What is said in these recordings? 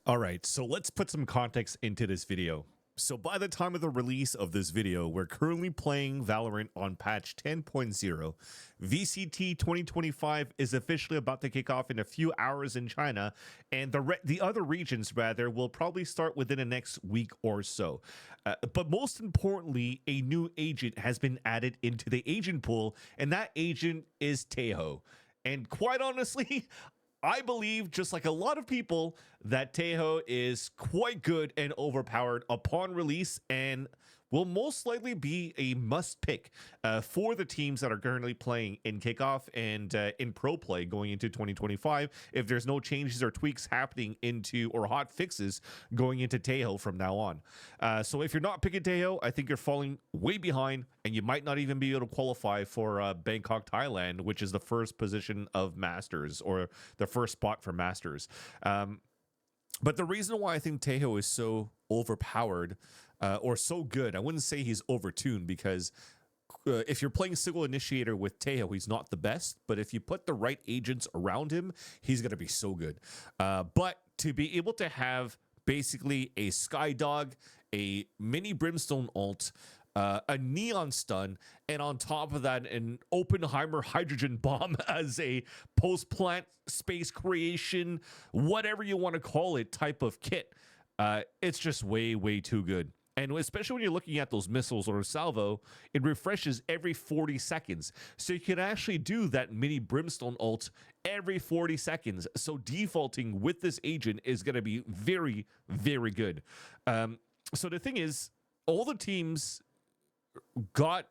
All right, so let's put some context into this video. So by the time of the release of this video, we're currently playing Valorant on patch 10.0. VCT 2025 is officially about to kick off in a few hours in China, and the other regions, rather, will probably start within the next week or so. But most importantly, a new agent has been added into the agent pool, and that agent is Tejo. And quite honestly, I believe, just like a lot of people, that Tejo is quite good and overpowered upon release and will most likely be a must pick for the teams that are currently playing in kickoff and in pro play going into 2025 if there's no changes or tweaks happening into or hot fixes going into Tejo from now on. So if you're not picking Tejo, I think you're falling way behind and you might not even be able to qualify for Bangkok, Thailand, which is the first position of Masters or the first spot for Masters. But the reason why I think Tejo is so overpowered or so good, I wouldn't say he's overtuned, because if you're playing Single Initiator with Tejo, he's not the best. But if you put the right agents around him, he's going to be so good. But to be able to have basically a Skydog, a mini Brimstone ult, a neon stun, and on top of that, an Oppenheimer hydrogen bomb as a post-plant space creation, whatever you want to call it, type of kit. It's just way, way too good. And especially when you're looking at those missiles or a salvo, it refreshes every 40 seconds. So you can actually do that mini Brimstone ult every 40 seconds. So defaulting with this agent is going to be very, very good. So the thing is, all the teams got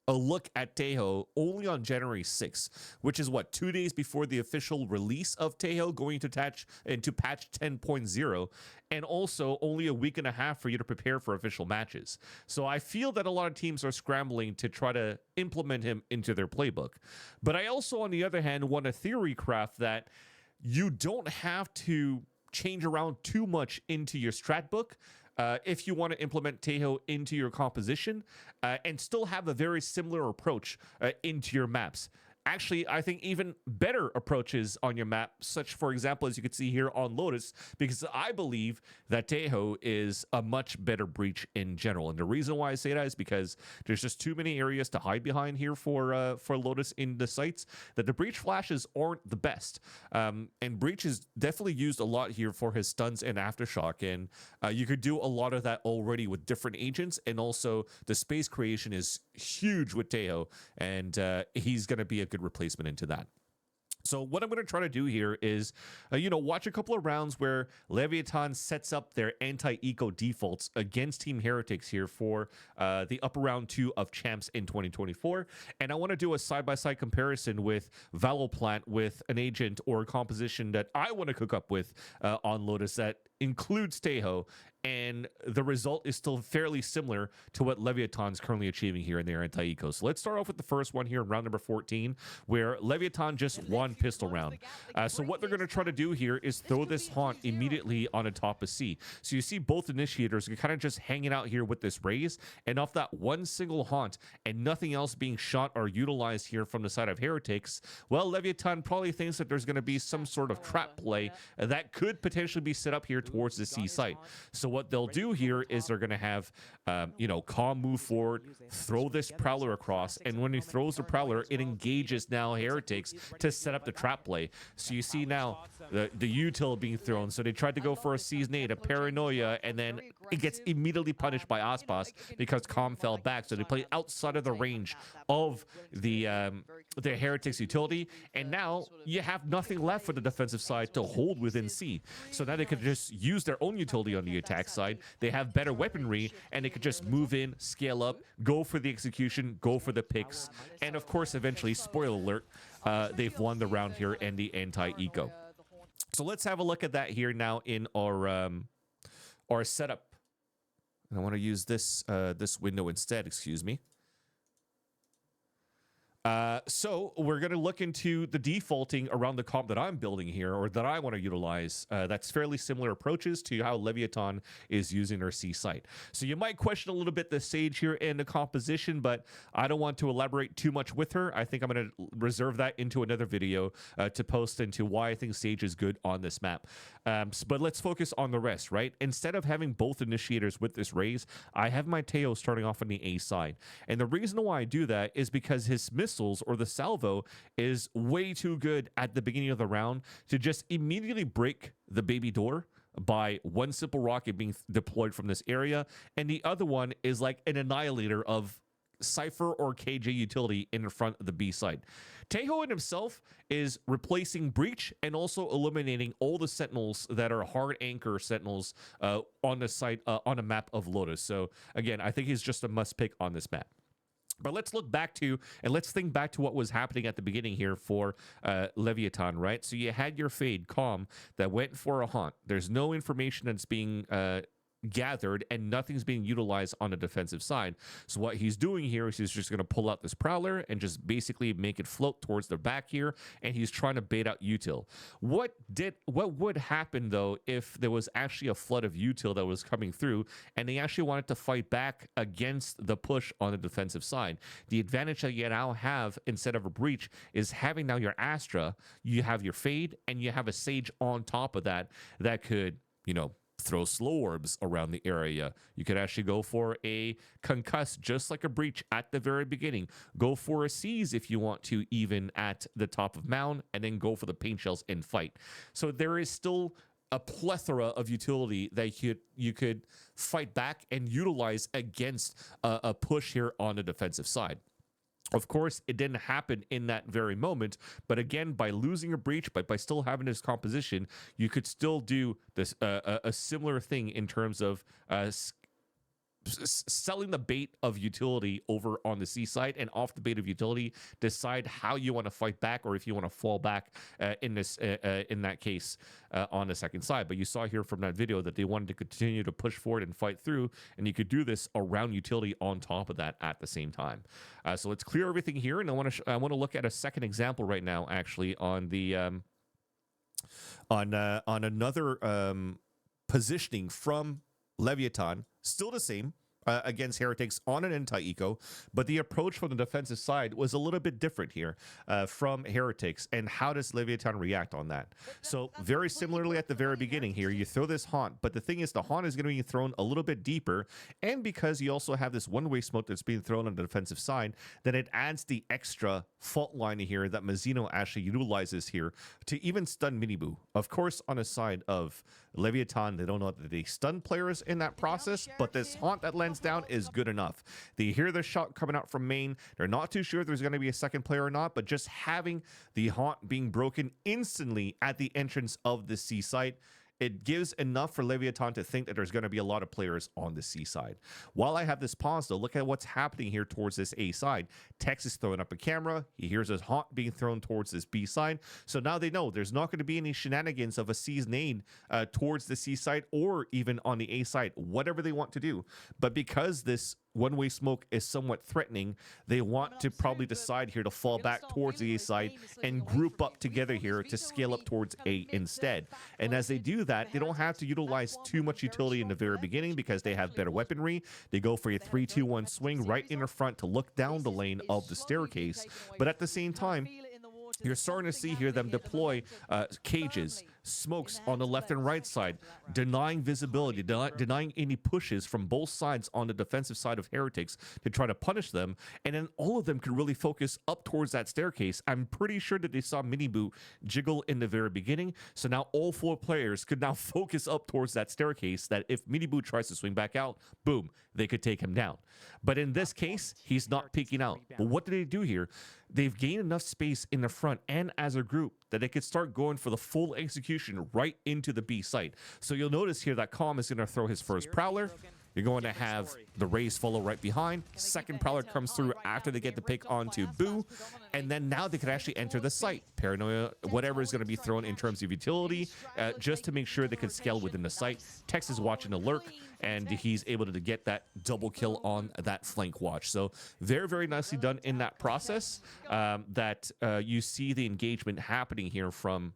a look at Tejo only on January 6th, which is what, 2 days before the official release of Tejo going to patch 10.0, and also only a week and a half for you to prepare for official matches. So I feel that a lot of teams are scrambling to try to implement him into their playbook. But I also, on the other hand, want to theory craft that you don't have to change around too much into your strat book if you want to implement Tejo into your composition and still have a very similar approach into your maps. Actually, I think even better approaches on your map, such, for example, as you can see here on Lotus, because I believe that Tejo is a much better breach in general. And the reason why I say that is because there's just too many areas to hide behind here for Lotus in the sites, that the breach flashes aren't the best. And breach is definitely used a lot here for his stuns and aftershock. And you could do a lot of that already with different agents. And also the space creation is huge with Tejo. And he's going to be a good replacement into that. So what I'm going to try to do here is, watch a couple of rounds where Leviathan sets up their anti-eco defaults against Team Heretics here for the upper round 2 of Champs in 2024. And I want to do a side-by-side comparison with Valoplant with an agent or a composition that I want to cook up with on Lotus that includes Tejo, and the result is still fairly similar to what Leviathan's currently achieving here in their anti-eco. So let's start off with the first one here in round number 14, where Leviathan just won pistol round. So what they're going to try to do here is throw this haunt immediately on the top of C. So you see both initiators kind of just hanging out here with this raise, and off that one single haunt and nothing else being shot or utilized here from the side of Heretics, well, Leviathan probably thinks that there's going to be some sort of trap play that could potentially be set up here towards the C site. So what they'll do here is they're going to have, Calm move forward, throw this Prowler across, and when he throws the Prowler, it engages now Heretics to set up the trap play. So you see now the util being thrown. So they tried to go for a C's nade, a Paranoia, and then it gets immediately punished by Aspas because Calm fell back. So they play outside of the range of the Heretics utility, and now you have nothing left for the defensive side to hold within C. So now they could just use their own utility on the attack side. They have better weaponry, and they could just move in, scale up, go for the execution, go for the picks, and of course, eventually, spoiler alert, they've won the round here and the anti-eco. So let's have a look at that here now in our setup. And I want to use this this window instead, excuse me. So we're going to look into the defaulting around the comp that I'm building here, or that I want to utilize. That's fairly similar approaches to how Leviathan is using her C site. So you might question a little bit the Sage here in the composition, but I don't want to elaborate too much with her. I think I'm going to reserve that into another video to post into why I think Sage is good on this map. But let's focus on the rest, right? Instead of having both initiators with this raise, I have my Tejo starting off on the A side. And the reason why I do that is because his missiles or the salvo is way too good at the beginning of the round to just immediately break the baby door by one simple rocket being deployed from this area, and the other one is like an annihilator of Cypher or KJ utility in front of the B side. Tejo in himself is replacing Breach and also eliminating all the sentinels that are hard anchor sentinels on the site on a map of Lotus. So again, I think he's just a must pick on this map. But let's look back to, and let's think back to what was happening at the beginning here for Leviathan, right? So you had your Fade, Calm, that went for a haunt. There's no information that's being gathered, and nothing's being utilized on the defensive side. So what he's doing here is he's just going to pull out this Prowler and just basically make it float towards the back here, and he's trying to bait out util. What would happen though if there was actually a flood of util that was coming through and they actually wanted to fight back against the push on the defensive side? The advantage that you now have instead of a Breach is having now your Astra, you have your Fade, and you have a Sage on top of that that could, you know, throw slow orbs around the area. You could actually go for a concuss just like a Breach at the very beginning. Go for a seize if you want to, even at the top of mound, and then go for the paint shells and fight. So there is still a plethora of utility that you could fight back and utilize against a push here on the defensive side. Of course, it didn't happen in that very moment, but again, by losing a Breach, but by still having this composition, you could still do this a similar thing in terms of selling the bait of utility over on the C side, and off the bait of utility, decide how you want to fight back, or if you want to fall back in that case on the second side. But you saw here from that video that they wanted to continue to push forward and fight through, and you could do this around utility on top of that at the same time. So let's clear everything here, and I want to look at a second example right now, actually, on the on another positioning from Leviathan, still the same, against Heretics on an anti-eco, but the approach from the defensive side was a little bit different here from Heretics. And how does Leviathan react on that? So very similarly at the very beginning here, you throw this haunt, but the thing is the haunt is going to be thrown a little bit deeper, and because you also have this one-way smoke that's being thrown on the defensive side, then it adds the extra fault line here that Mazzino actually utilizes here to even stun Miniboo. Of course, on the side of Leviathan, they don't know that they stun players in that process, but this haunt that lands down is good enough. They hear the shot coming out from main. They're not too sure if there's going to be a second player or not, but just having the haunt being broken instantly at the entrance of the C site, it gives enough for Leviathan to think that there's going to be a lot of players on the C side. While I have this pause, though, look at what's happening here towards this A side. Tex is throwing up a camera. He hears his haunt being thrown towards this B side. So now they know there's not going to be any shenanigans of a C's nade towards the C side or even on the A side, whatever they want to do. But because this one-way smoke is somewhat threatening, they want to probably decide here to fall back towards the A side and group up together here to scale up towards A instead. And as they do that, they don't have to utilize too much utility in the very beginning because they have better weaponry. They go for a 3-2-1 swing right in the front to look down the lane of the staircase. But at the same time, you're starting to see here them deploy cages, smokes on the left and right side, denying visibility, denying any pushes from both sides on the defensive side of Heretics to try to punish them. And then all of them could really focus up towards that staircase. I'm pretty sure that they saw Miniboo jiggle in the very beginning. So now all four players could now focus up towards that staircase, that if Miniboo tries to swing back out, boom, they could take him down. But in this case, he's not peeking out. But what did they do here? They've gained enough space in the front and as a group that they could start going for the full execution right into the B site. So you'll notice here that Calm is going to throw his first Prowler. You're going to have the Rays follow right behind. Second Prowler comes through after they get the pick onto Boo. And then now they could actually enter the site. Paranoia, whatever is going to be thrown in terms of utility, just to make sure they can scale within the site. Tex is watching a lurk, and he's able to get that double kill on that flank watch. So very, very nicely done in that process, that you see the engagement happening here from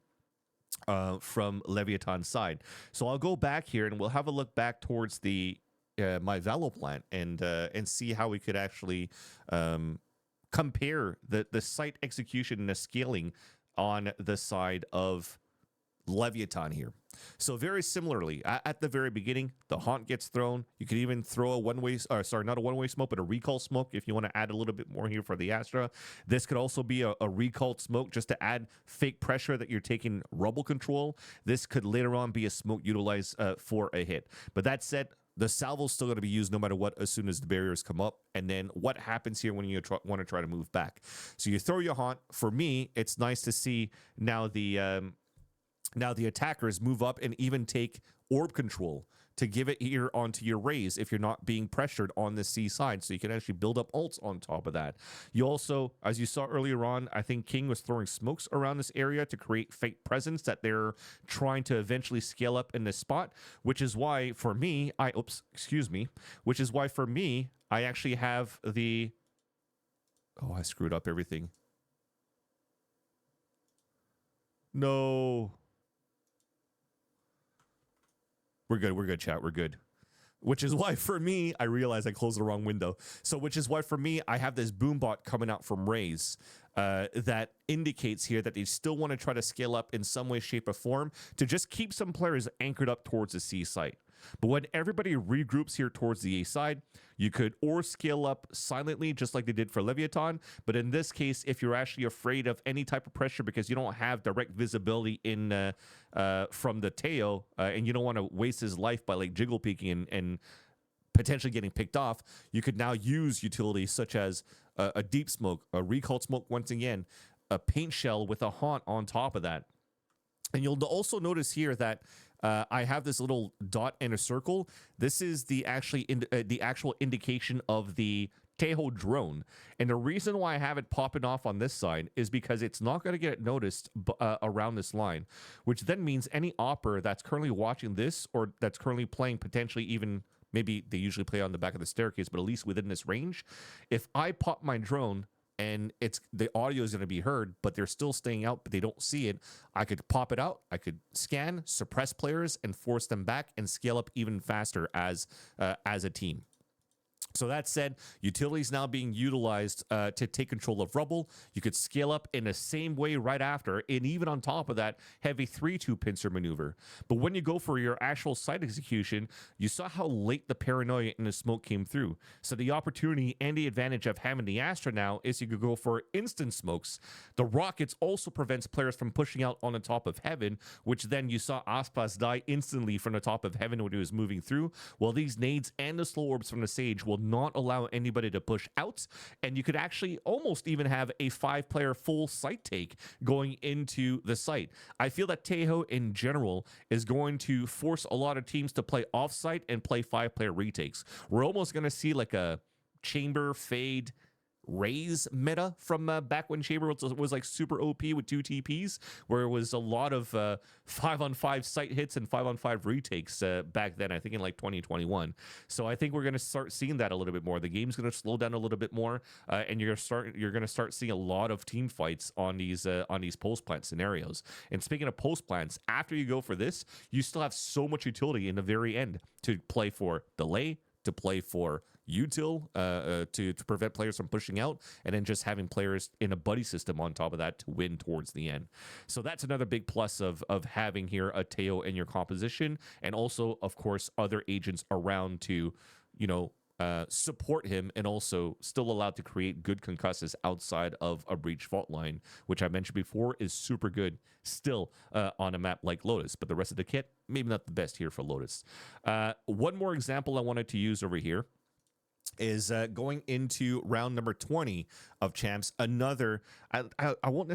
Leviathan's side. So I'll go back here and we'll have a look back towards the my Valo plant and see how we could actually compare the site execution and the scaling on the side of Leviathan here. So very similarly, at the very beginning, the haunt gets thrown. You could even throw a one-way, sorry, not a one-way smoke, but a recall smoke if you want to add a little bit more here for the Astra. This could also be a recalled smoke just to add fake pressure that you're taking rubble control. This could later on be a smoke utilized for a hit. But that said, the salvo's still going to be used no matter what as soon as the barriers come up. And then what happens here when you want to try to move back? So you throw your haunt. For me, it's nice to see now the attackers move up and even take orb control to give it here onto your Rays if you're not being pressured on the C side, so you can actually build up ults on top of that. You also, as you saw earlier on, I think King was throwing smokes around this area to create fake presence that they're trying to eventually scale up in this spot, which is why for me, I actually have the... Oh, I screwed up everything. No. We're good, chat. We're good. Which is why, for me, I realized I closed the wrong window. So, which is why, for me, I have this boom bot coming out from Rays that indicates here that they still want to try to scale up in some way, shape, or form to just keep some players anchored up towards the C site. But when everybody regroups here towards the A side, you could or scale up silently, just like they did for Leviathan. But in this case, if you're actually afraid of any type of pressure because you don't have direct visibility in from the Tejo, and you don't want to waste his life by like jiggle peeking and potentially getting picked off, you could now use utilities such as a deep smoke, a recalled smoke once again, a paint shell with a haunt on top of that. And you'll also notice here that I have this little dot and a circle. This is the actual indication of the Tejo drone. And the reason why I have it popping off on this side is because it's not going to get noticed around this line, which then means any opper that's currently watching this or that's currently playing potentially even, maybe they usually play on the back of the staircase, but at least within this range, if I pop my drone and the audio is going to be heard, but they're still staying out, but they don't see it, I could pop it out, I could scan, suppress players, and force them back and scale up even faster as a team. So that said, utilities now being utilized to take control of rubble. You could scale up in the same way right after, and even on top of that, heavy 3-2 pincer maneuver. But when you go for your actual site execution, you saw how late the paranoia in the smoke came through. So the opportunity and the advantage of having the Astra now is you could go for instant smokes. The rockets also prevents players from pushing out on the top of heaven, which then you saw Aspas die instantly from the top of heaven when he was moving through. Well, these nades and the slow orbs from the Sage will not allow anybody to push out, and you could actually almost even have a 5-player full site take going into the site. I feel that Tejo in general is going to force a lot of teams to play off-site and play 5-player retakes. We're almost going to see like a chamber fade Rays meta from back when Chamber was like super OP with 2 TPs, where it was a lot of 5-on-5 site hits and 5-on-5 retakes back then, I think in like 2021. So I think we're going to start seeing that a little bit more. The game's going to slow down a little bit more, and you're going to start seeing a lot of team fights on these post plant scenarios. And speaking of post plants, after you go for this, you still have so much utility in the very end to play for delay, to play for util, to prevent players from pushing out, and then just having players in a buddy system on top of that to win towards the end. So that's another big plus of having here a Tejo in your composition, and also, of course, other agents around to, support him, and also still allowed to create good concusses outside of a breach fault line, which I mentioned before is super good still on a map like Lotus. But the rest of the kit, maybe not the best here for Lotus. One more example I wanted to use over here is going into round number 20 of champs. Another, I won't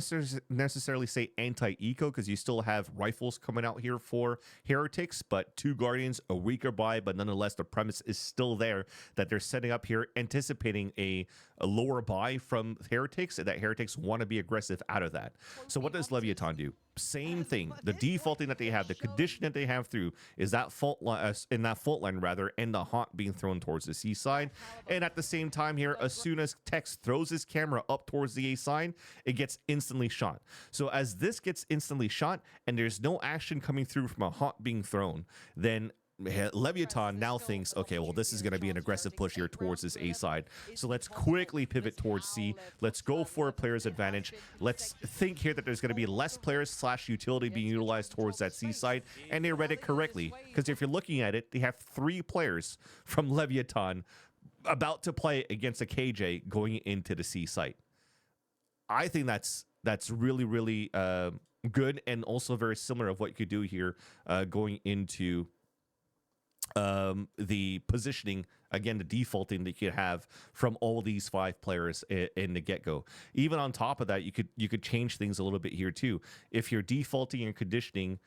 necessarily say anti-eco, because you still have rifles coming out here for heretics, but 2 guardians, a weaker buy, but nonetheless the premise is still there that they're setting up here anticipating a lower buy from heretics, and that heretics want to be aggressive out of that. So what does Leviathan do? Same thing. The defaulting that they have, the condition that they have through is that fault line, in that fault line rather, and the haunt being thrown towards the C side. And at the same time here, as soon as Tex throws his camera up towards the A side, it gets instantly shot. So as this gets instantly shot and there's no action coming through from a haunt being thrown, then Leviathan now thinks, okay, well, this is going to be an aggressive push here towards this A side. So let's quickly pivot towards C. Let's go for a player's advantage. Let's think here that there's going to be less players / utility being utilized towards that C side. And they read it correctly, because if you're looking at it, they have 3 players from Leviathan about to play against a KJ going into the C site. I think that's really, really good, and also very similar of what you could do here going into the positioning, again, the defaulting that you could have from all these 5 players in the get-go. Even on top of that, you could change things a little bit here too. If your defaulting and conditioning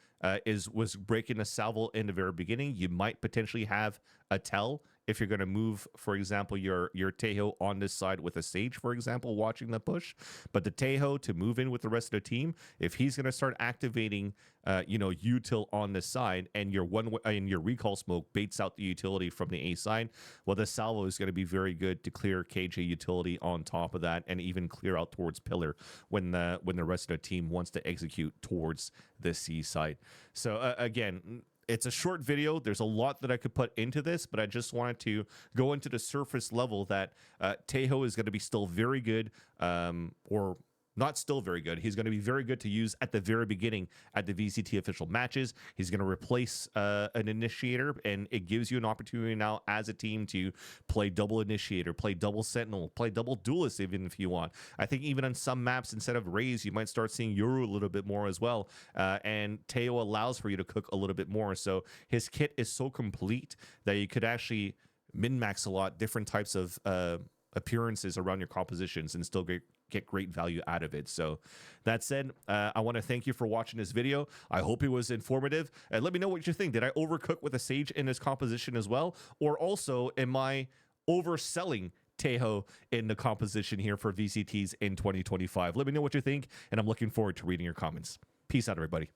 was breaking a salvo in the very beginning, you might potentially have a tell if you're going to move, for example, your Tejo on this side with a Sage, for example, watching the push. But the Tejo to move in with the rest of the team, if he's going to start activating, util on this side, and your recall smoke baits out the utility from the A side, well, the salvo is going to be very good to clear KJ utility on top of that, and even clear out towards pillar when the rest of the team wants to execute towards the C side. So again, it's a short video. There's a lot that I could put into this, but I just wanted to go into the surface level that Tejo is going to be still very good, or not still very good. He's going to be very good to use at the very beginning at the VCT official matches. He's going to replace an initiator, and it gives you an opportunity now as a team to play double initiator, play double sentinel, play double duelist even if you want. I think even on some maps, instead of Raze, you might start seeing Yoru a little bit more as well. And Tejo allows for you to cook a little bit more. So his kit is so complete that you could actually min-max a lot different types of appearances around your compositions and still get great value out of it. So that said, I want to thank you for watching this video. I hope it was informative, and let me know what you think. Did I overcook with a Sage in this composition as well, or also am I overselling Tejo in the composition here for VCTs in 2025? Let me know what you think, and I'm looking forward to reading your comments. Peace out, everybody.